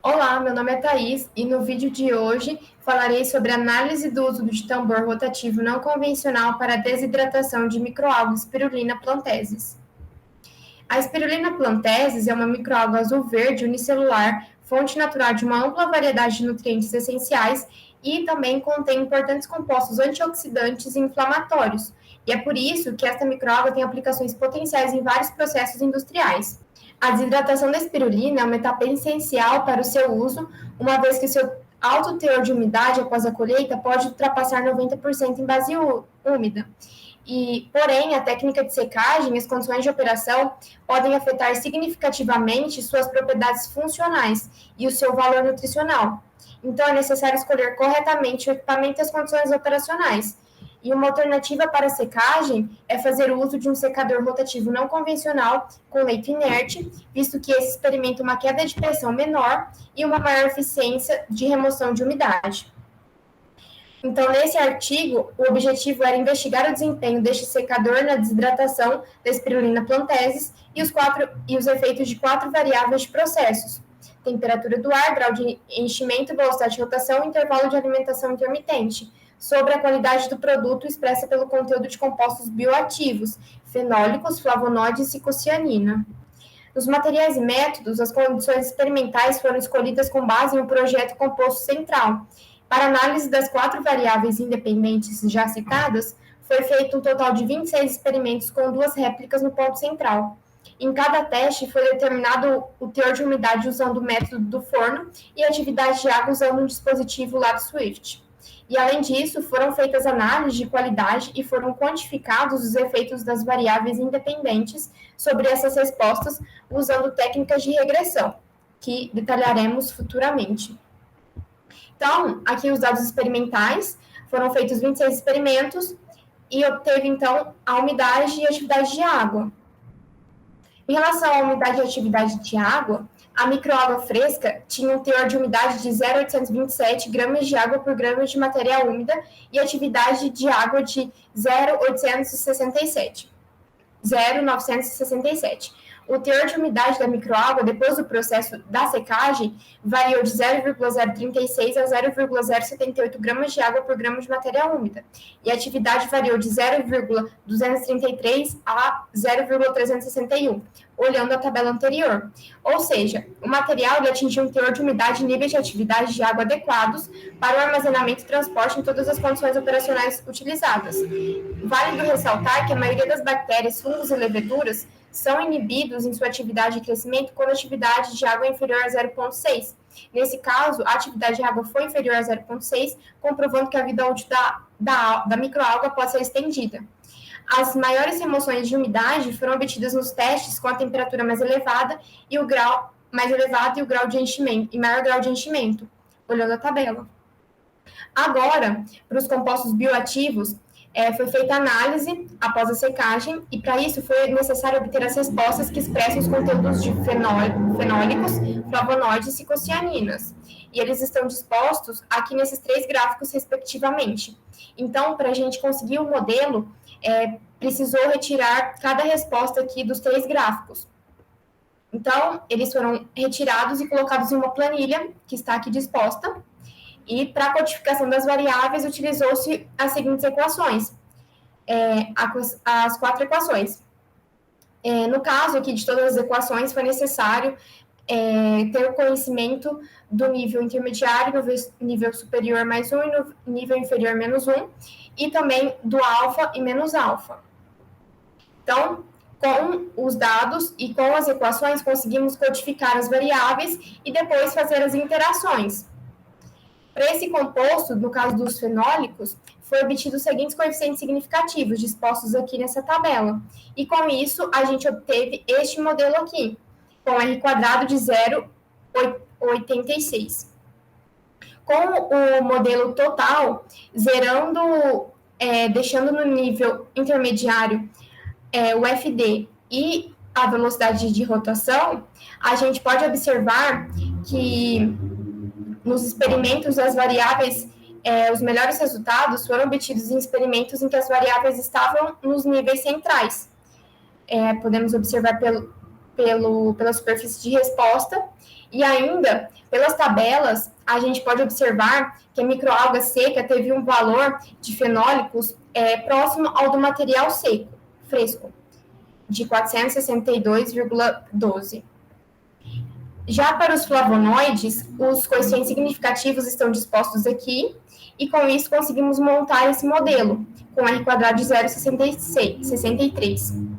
Olá, meu nome é Thaís e no vídeo de hoje falarei sobre a análise do uso de tambor rotativo não convencional para a desidratação de microalgas Spirulina plantensis. A Spirulina plantensis é uma microalga azul-verde unicelular, fonte natural de uma ampla variedade de nutrientes essenciais e também contém importantes compostos antioxidantes e inflamatórios. E é por isso que esta microalga tem aplicações potenciais em vários processos industriais. A desidratação da espirulina é uma etapa essencial para o seu uso, uma vez que seu alto teor de umidade após a colheita pode ultrapassar 90% em base úmida. Porém, a técnica de secagem e as condições de operação podem afetar significativamente suas propriedades funcionais e o seu valor nutricional. Então, é necessário escolher corretamente o equipamento e as condições operacionais. E uma alternativa para a secagem é fazer o uso de um secador rotativo não convencional com leito inerte, visto que esse experimenta uma queda de pressão menor e uma maior eficiência de remoção de umidade. Então, nesse artigo, o objetivo era investigar o desempenho deste secador na desidratação da Spirulina plantensis e os efeitos de 4 variáveis de processos: temperatura do ar, grau de enchimento, velocidade de rotação e intervalo de alimentação intermitente, sobre a qualidade do produto expressa pelo conteúdo de compostos bioativos, fenólicos, flavonoides e cocianina. Nos materiais e métodos, as condições experimentais foram escolhidas com base em um projeto composto central. Para análise das 4 variáveis independentes já citadas, foi feito um total de 26 experimentos com 2 réplicas no ponto central. Em cada teste foi determinado o teor de umidade usando o método do forno e a atividade de água usando um dispositivo Lab Swift. E, além disso, foram feitas análises de qualidade e foram quantificados os efeitos das variáveis independentes sobre essas respostas usando técnicas de regressão, que detalharemos futuramente. Então, aqui os dados experimentais, foram feitos 26 experimentos e obteve, então, a umidade e a atividade de água. Em relação à umidade e atividade de água, a microalga fresca tinha um teor de umidade de 0,827 gramas de água por grama de matéria úmida e atividade de água de 0,967. O teor de umidade da microalga depois do processo da secagem variou de 0,036 a 0,078 gramas de água por grama de matéria úmida, e a atividade variou de 0,233 a 0,361, olhando a tabela anterior. Ou seja, o material atingiu um teor de umidade e níveis de atividade de água adequados para o armazenamento e transporte em todas as condições operacionais utilizadas. Válido ressaltar que a maioria das bactérias, fungos e leveduras são inibidos em sua atividade de crescimento quando a atividade de água é inferior a 0,6. Nesse caso, a atividade de água foi inferior a 0,6, comprovando que a vida útil da microalga pode ser estendida. As maiores remoções de umidade foram obtidas nos testes com a temperatura mais elevada e o grau mais elevado e o grau de enchimento, e maior grau de enchimento, olhando a tabela. Agora, para os compostos bioativos, foi feita análise após a secagem e, para isso, foi necessário obter as respostas que expressam os conteúdos de fenólicos, flavonoides e cocianinas. E eles estão dispostos aqui nesses 3 gráficos, respectivamente. Então, para a gente conseguir o modelo, precisou retirar cada resposta aqui dos 3 gráficos. Então, eles foram retirados e colocados em uma planilha que está aqui disposta. E, para a codificação das variáveis, utilizou-se as seguintes equações, as 4 equações. No caso aqui de todas as equações, foi necessário ter o conhecimento do nível intermediário, no nível superior mais 1 e no nível inferior menos 1, e também do alfa e menos alfa. Então, com os dados e com as equações, conseguimos codificar as variáveis e depois fazer as interações. Para esse composto, no caso dos fenólicos, foi obtido os seguintes coeficientes significativos, dispostos aqui nessa tabela. E com isso, a gente obteve este modelo aqui, com R² de 0,86. Com o modelo total, zerando, deixando no nível intermediário o FD e a velocidade de rotação, a gente pode observar que nos experimentos as variáveis, os melhores resultados foram obtidos em experimentos em que as variáveis estavam nos níveis centrais. Podemos observar pela superfície de resposta E ainda, pelas tabelas, a gente pode observar que a microalga seca teve um valor de fenólicos próximo ao do material seco, fresco, de 462,12. Já para os flavonoides, os coeficientes significativos estão dispostos aqui, e com isso conseguimos montar esse modelo, com R² de 0,63.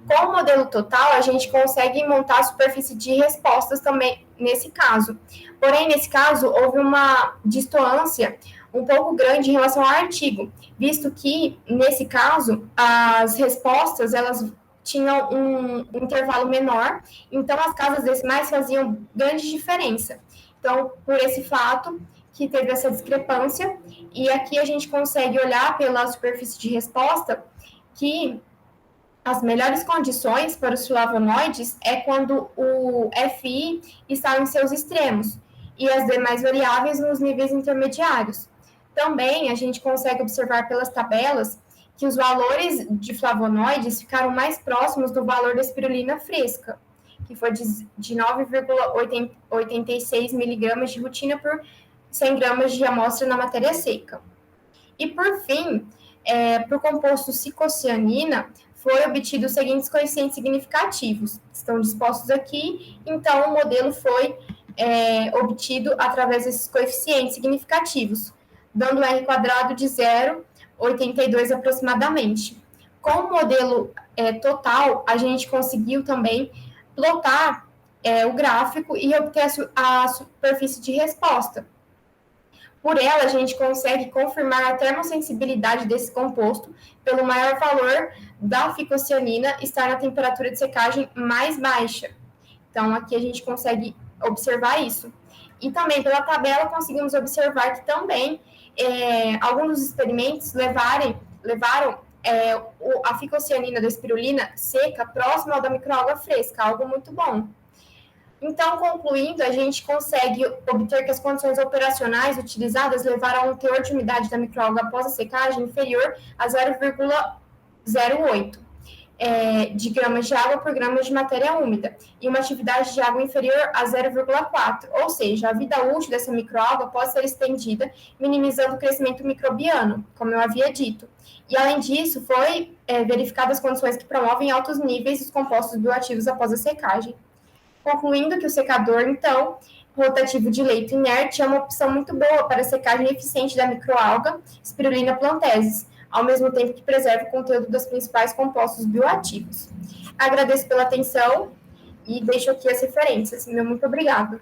Com o modelo total, a gente consegue montar a superfície de respostas também nesse caso. Porém, nesse caso, houve uma distoância um pouco grande em relação ao artigo, visto que, nesse caso, as respostas, elas tinham um intervalo menor, então as casas decimais faziam grande diferença. Então, por esse fato, que teve essa discrepância, e aqui a gente consegue olhar pela superfície de resposta que as melhores condições para os flavonoides é quando o FI está em seus extremos e as demais variáveis nos níveis intermediários. Também a gente consegue observar pelas tabelas que os valores de flavonoides ficaram mais próximos do valor da espirulina fresca, que foi de 9,86 miligramas de rutina por 100 gramas de amostra na matéria seca. E, por fim, para o composto cicocianina, foi obtido os seguintes coeficientes significativos, estão dispostos aqui, então o modelo foi obtido através desses coeficientes significativos, dando um R² de 0,82 aproximadamente. Com o modelo total, a gente conseguiu também plotar o gráfico e obter a superfície de resposta. Por ela, a gente consegue confirmar a termossensibilidade desse composto pelo maior valor da ficocianina estar na temperatura de secagem mais baixa. Então, aqui a gente consegue observar isso. E também, pela tabela, conseguimos observar que também alguns dos experimentos levaram a ficocianina da espirulina seca próxima ao da microalga fresca, algo muito bom. Então, concluindo, a gente consegue obter que as condições operacionais utilizadas levaram a um teor de umidade da microalga após a secagem inferior a 0,08 de gramas de água por grama de matéria úmida e uma atividade de água inferior a 0,4, ou seja, a vida útil dessa microalga pode ser estendida, minimizando o crescimento microbiano, como eu havia dito. E, além disso, foi verificadas as condições que promovem altos níveis dos compostos bioativos após a secagem. Concluindo que o secador, então, rotativo de leito inerte é uma opção muito boa para a secagem eficiente da microalga Spirulina plantaesis, ao mesmo tempo que preserva o conteúdo dos principais compostos bioativos. Agradeço pela atenção e deixo aqui as referências. Meu muito obrigado.